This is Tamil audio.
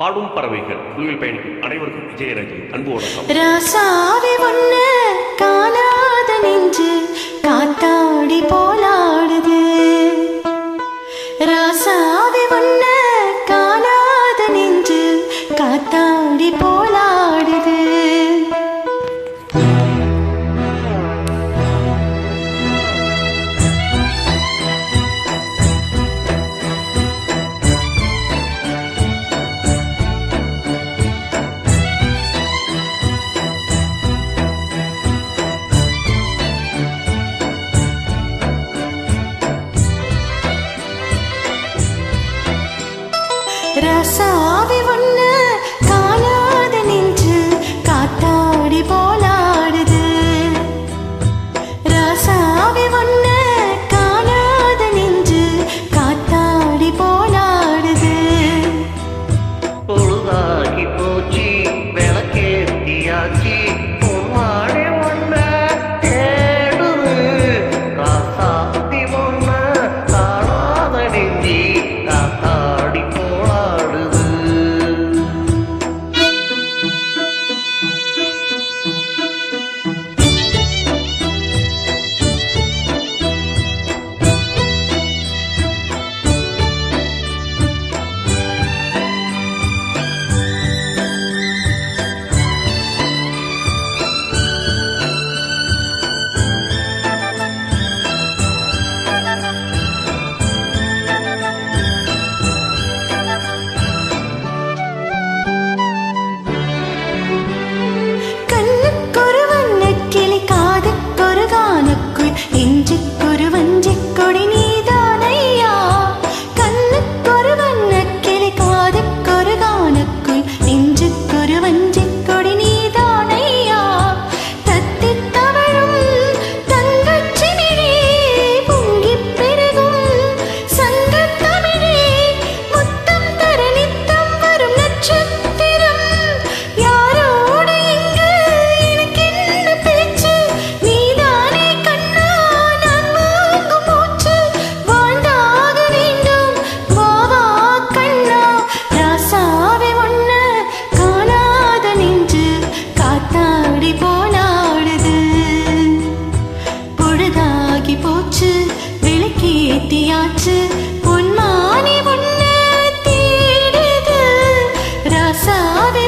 பாடும் பறவைகள் குழுவில் பயணிக்கும் அனைவருக்கும் விஜயராஜன் அன்பு வணக்கம். ராசாவி ஒண்ணு காணாத நெஞ்சு காத்தாடி போலாடுது. ராசாவி ஒண்ணு காணாத நெஞ்சு காத்தாடி போலாடுது. ராசாவி ஒண்ணு காணாத நெஞ்சு காத்தாடி போலாடுது. ராசாவி ஒண்ணு காணாத நெஞ்சு காத்தாடி போலாடுது. பொழுதாகி போச்சு விளக்கேத்தியாச்சு பொன்மாடை ஒண்ண தேடுது. ராசாத்தி ஒண்ண காணாத நெஞ்சி காத்தாடி போலாடுது. கண்ணுக்கொரு வண்ணக்கிளி காதுக்கொரு கானக்குள் நெஞ்சுக்கொரு வஞ்சிக் கொடி நீதானையா. கண்ணுக்கொரு வண்ணக்கிளி காதுக்கொரு கானக்குள் நெஞ்சுக்கொரு வஞ்சிக் கொடி நீதானையா. தத்தித் தவழும் தங்கச்சிமிழே பொங்கிப் பெருகும் சங்கத் தமிழே முத்தம் தர நித்தம் வரும் நட்சத்திரம். யாரோடு இங்கு எனக்கென்ன பேச்சு நீதானே கண்ணா நான் வாங்கும் மூச்சு. வாழ்ந்தாக வேண்டும் வா வா கண்ணா. ராசாவி ஒண்ணு காணாத நெஞ்சு காத்தாடி போலாடுது. பொழுதாகி போச்சு விளக்கேத்தியாச்சு பொன்மானி ஒண்ணு தேடுது. ராசாவி